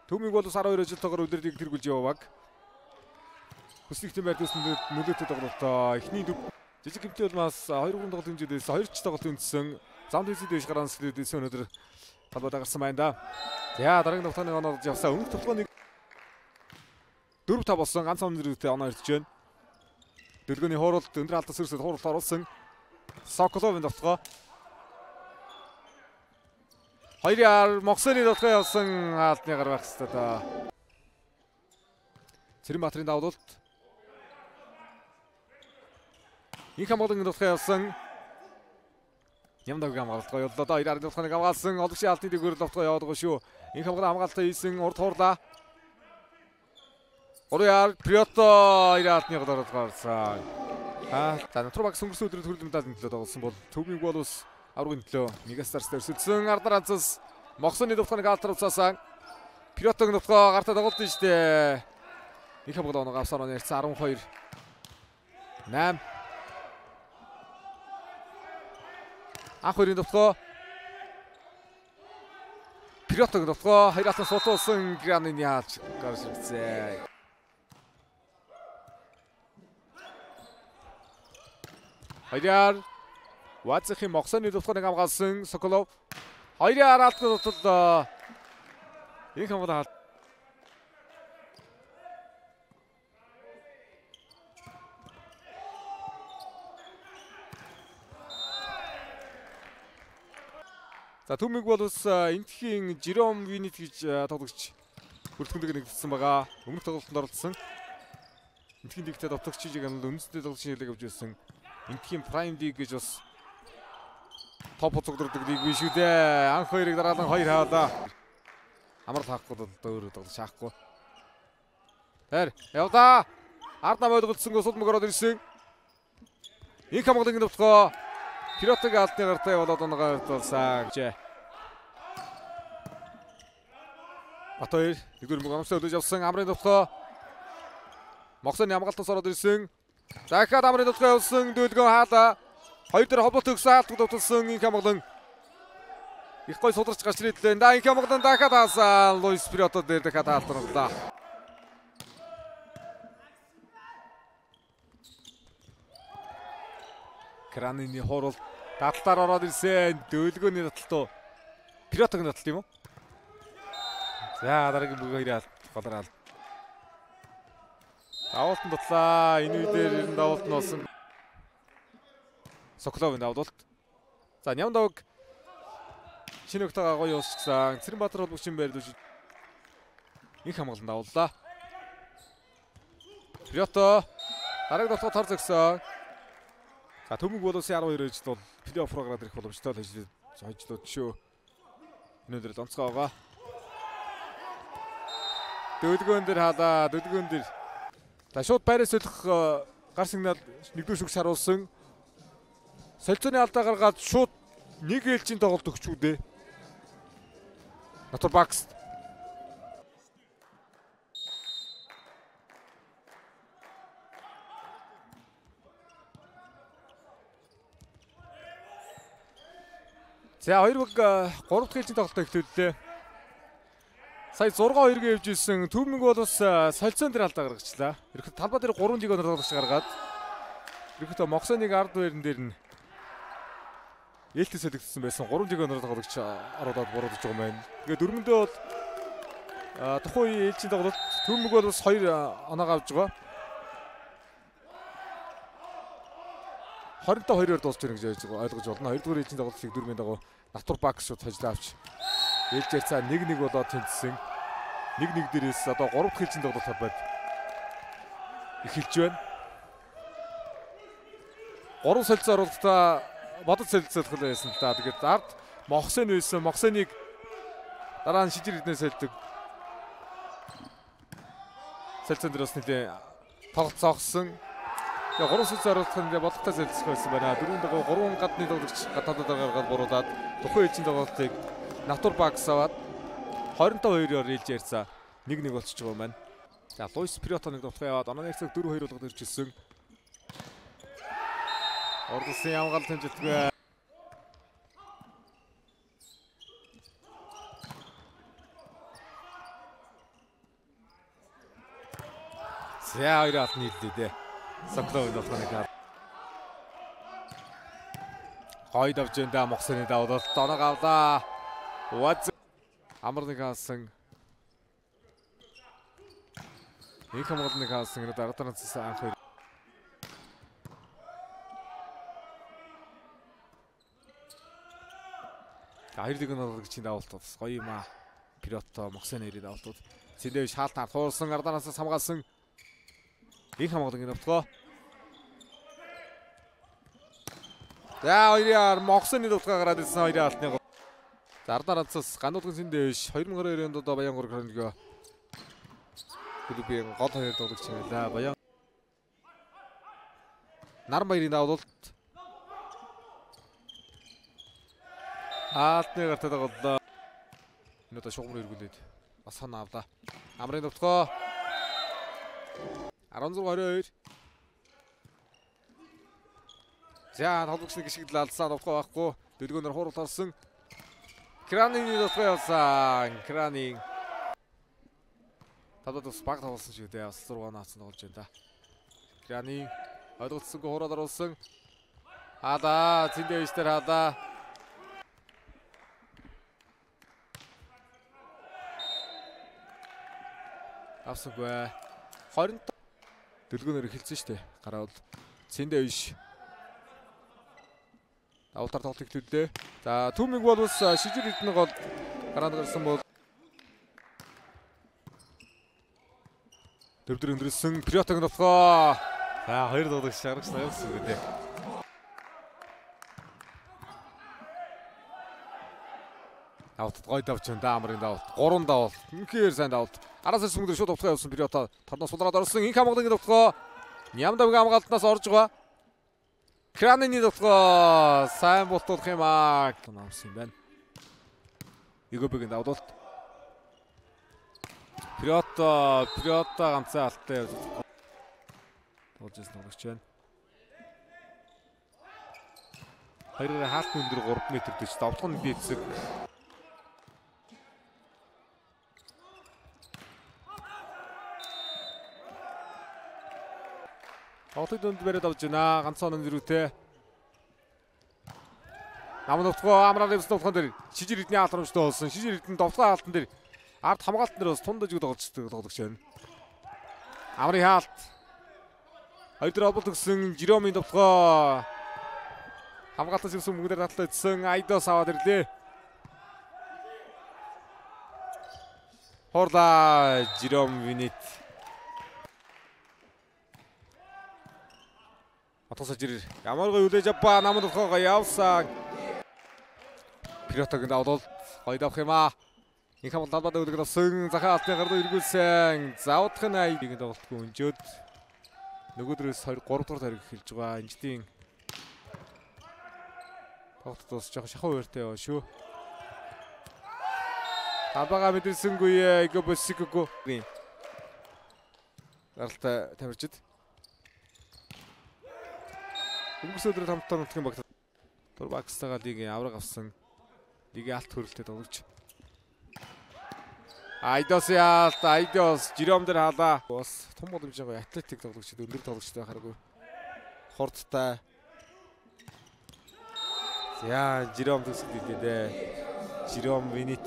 Төмийг бол 12 ажилтаагаар үлрэлийг тэргүүлж явааг. Хүслийг тийм байдлын нөлөөтэй тоглолтоо эхний жижиг гэмтэй бол бас 2-3 тоглолт хэмжээдээс 2 ч тоглолт үндсэн. Замд хэсэг дэвш гараан сэдвээс өнөөдөр талбайд гарсан байна да. За дараагийн тоглооны оноод явсан. Өмнөх тоглооны 4-5 болсон. Ганц онцгойтэй оноо ирж байна. Дэлгөөний хууралт өндөр алдас өрсөд хууралт оруулсан. Соколовын тоглоо. 2-2 Моксоны тоглоо явсан. Хаалтны гар байх хэвээр да. Цэрэнбаатарын давуулт. Инх хамгаалын тоглоо явсан. Ямдаг хамгаалалтгаа явууллаа. 2-2 тоглоомыг хамгаалсан. Олгошийн алтны дээгүүр тоглоо яваад байгаа шүү. Инх хамгаалан хамгаалтаа хийсэн. Урд хуурлаа. 3-2 Приото 2 алтны голоор гарсан. За Натурбаг сүнгэрсэн өдрөд хөрөлд медалийн төлөө тоглосон бол Төвмиг бол ус аврагын төлөө Мегастарс өрсөлдсөн. Ардар Анцас Моксоны тоглоомыг алтар уцаасан. Приотог тоглоо гартаа тоглолт нь штэ. Инх хамгаалан авсаар он ярьсан 12 8 Анх хоёрын тоглоо. Приотог тоглоо хоёрын суулсан Гранын яаж гарч ирсэн. Хоёрын Вацхийн Моксоны тоглоомыг хамгаалсан Соколов. 2-2 алтны тоглолт. Инх хамгаалан За Төмиг бол ус энтхийн Жером Винит гэж тоглогч бүртгэгдэх нэгдсэн байгаа. Өмнөх тоглолтод оролцсон. Энтхийн лигтээ тоглогчийг үндэсний тоглогчийн хэлэг авч ирсэн. Энтхийн Prime League гэж бас топ цогцолдог лиг биш үү дээ. Анх хоёрыг дараалан 2 хаалаа. Амар таахгүй бол өөрөө тоглож шаахгүй. Тэр явда. Ард нам ойлголцсон сулмаг ороод ирсэн. Инх хамгаалын тоглоо. Приотог алтны гартаа явуулаад оноогоо болсон гэж. Батхоёр нэгдүгээр мөг амсаа өдөж явсан амрын тоглоо. Моксоны хамгаалтаас ороод ирсэн. Дахиад амрын тоглоо явсан дүүлгэн хаалаа. Хоёр дээр холбоотой өгсөн хаалт тоглолтсон инх хамгаалан их гой сударч гарч ирлээ. Инх хамгаалан дахиад хаасан. Луис Приото дээр дахиад хаалтарлаа. Гранины хуурал татлаар ороод ирсэн. Дүүлгөөний таталтуу. Приотогийн таталт юм уу? За дараагийн бүг хоёроо голоор аль. Давуултан дутлаа. Энэ үедэр ер нь давуулт нь болсон. Соколовын давуулт. За Нямдавг шинэ өгтөг гоё уусчихсан. Цэрэнбаатар холбогчийн байрлуулж инх хамгаалан давууллаа. Приото дараагийн тоглолт тор зогсоо. За Төмиг бол усын 12 ижил бол плей-офф руу гараад ирэх боломжтой л хожлоод шүү. Өнөөдөр л онцгой байгаа. Дөлгөөн дээр хаалаа. Дөлгөөн дээр. За шууд байраас солих гар сигнал нэгдүгээр шүгс харуулсан. Солилцооны алдаа гаргаад шууд нэг ээлжийн тоглолт өгч үү дээ. Натурбакс. За 2 баг 3 дахь ээлжийн тоглолтоо эхлүүллээ. Сая 6-2 явж ирсэн. Төмиг бол бас солилцоон дээр алдаа гаргачлаа. Ерөнхийдөө талбай дээр 3 лиг оноор тоглож гаргаад ерөнхийдөө Моксоныг ард байран дээр нь ээлтэй солигдсон байсан. 3 лиг оноор тоглож ороод буруулж байгаа юм байна. Тэгээд дөрмөндөө бол тухайн үеийн ээлжийн тоглолт Төмиг бол бас 2 оноог авж байгаа. 20-2-оор дуусч ирнэ гэж ойлгож байна. 2 дугаар ээлжийн тоглолтыг дөрмийн дагуу Натурбакс шууд хожлоо авч ээлжээр цаа 1-1 болоод тэнцсэн. 1-1 дээрээс одоо 3 дахь ээлжийн тоглолт талбайд эхэлж байна. 3 солилцоо оруулалтаа бодол солилцоолох байсан л да. Тэгээд ард Моксон байсан. Моксоныг дараа нь шижир эднээс солидог. Солилцоон дээр бас нэлээ тоглолт цогсон. Тэгээ 3 солилцоо оруулах нь бодлоготой солилцох байсан байна. 4 дагуу 3 гадны тоглогч гадаадаар гаргаад буруулаад тухайн ээлжийн тоглолтыг Натурбакс аваад 25-2-оор ээлж ярьцаа 1-1 болчихж байгаа юм байна. За Луис Приотоныг тоглох яваад онооны хэсэг 4-2 болгоод ирчихсэн. Ордосын ямгаалт хэмжилтгүй. За хоёр алт нийллээ дээ. Сокловын тоглоомыг гой давж энэ Моксаны даваад доног авлаа. What амарны хаасан. Их хамгаалны хаасан энэ дараатаранцаас анх хоёр. Хоёрыг нь олгогчийн давалтууд гоё юм аа. Пиротто Моксаны нэрийн давалтууд. Цэндээ шаалтан хуурсан ардаанаас хамгаалсан. Их хамгаалны давтгоо. За хоёрын Моксаны давтгаа гараад ирсэн хоёрын алтны. За ардаанаас гануудгын цэндээш 2022 онд одоо Баян гурав хөрөнгө клубын гол хоёр тоглогч байлаа. Баян Нарбаярын давуулт Аалтны гартаа тоглолоо. Энэ одоо шугамар эргүүлээд бас санаа авлаа. Амрын давтгоо 16-22. За тоглогчны гიშгдэл алдсан давтгоо байхгүй. Дэлгөөнөр хурал орсон. Кранины давтгоо явсан. Кранин тавдад баг тавуулсан шиг дээ. Бас 6 наацсан болж байна да. Кранин ойлголцсонгүй хурал оруулсан. Ада зэндээ ичтер хадаа. Авсаггүй 20 дэлгөөнөр эхэлсэн шүү дээ. Гараа бол цэндээ биш. Давтар тоглолт эхлүүллээ. За Түмиг бол бас шижир эдний гол гараад гарсан бол төвдөр өндөрсөн Пиротог нутгаа. За хоёр тоглогч шаргаж наявсан гэдэг. Давтад гой давч энэ Амрын давт. 3 давт. Үнхээр сайн давт. Араас сүмдэр шууд утгаа явуулсан Пирото. Торноос сулраад орсон. Инх хамгаалгын давтгоо. Нямдавг хамгаалтнаас орж байгаа. Кранины давтгоо. Сайн болтуулах юм аа. Намсан юм байна. Игобигийн давталт. Пирото ганцаа алттай явж байгаа. Тоглож ногч байна. Хоёрын хаалт өндөр 3 м дэвч давтгын бийцэг. Отод өнд бариад авч байна. Ганцхан нэрүүтэй. Намын давтгоо Амраар дэвс давтган дээр шижир эдний алрамжтай болсон. Шижир эдний давтган хаалтан дээр ард хамгаалт нар бас тундаж тоглож байна. Амрын хаалт. Хоёр дээр олбол төгсөн Жиромын давтгоо. Хамгаалтаас ирсэн мөнгөөр татлаа идсэн Айдос аваад ирлээ. Хорла Жиром Винит. Атгасаж ирэр. Ямар гоё үлээж аваа намын давтгоо явсан. Пиротог давтал гоё давах юм аа. Инх хамгаалт талбад үлгэр авсан. Захаа алтны гардуу эргүүлсэн. Завдах нь Айдыг тоглолтгүй өнжөөд нөгөөдрөөс 3 дахь тариг эхэлж байгаа. Инжтийн тоглолт дуусч жоохон шахуу ууртай яваа шүү. Табага мэдэрсэнгүй Игобосикго. Гаралтай тамирчид. Өнгөрсөн өдрөд хамтдаа нутгийн багт Турбакстагаа лигийн авраг авсан. Лигийн алт хөрөлтөд тоглож. Айдос Жиром дээр халаа. Бас том боломжтой атлетик тоглогчд өндөр тоглогчтой хараагүй. Хурдтай. За Жиром төсөлд дээ. Жиром Винит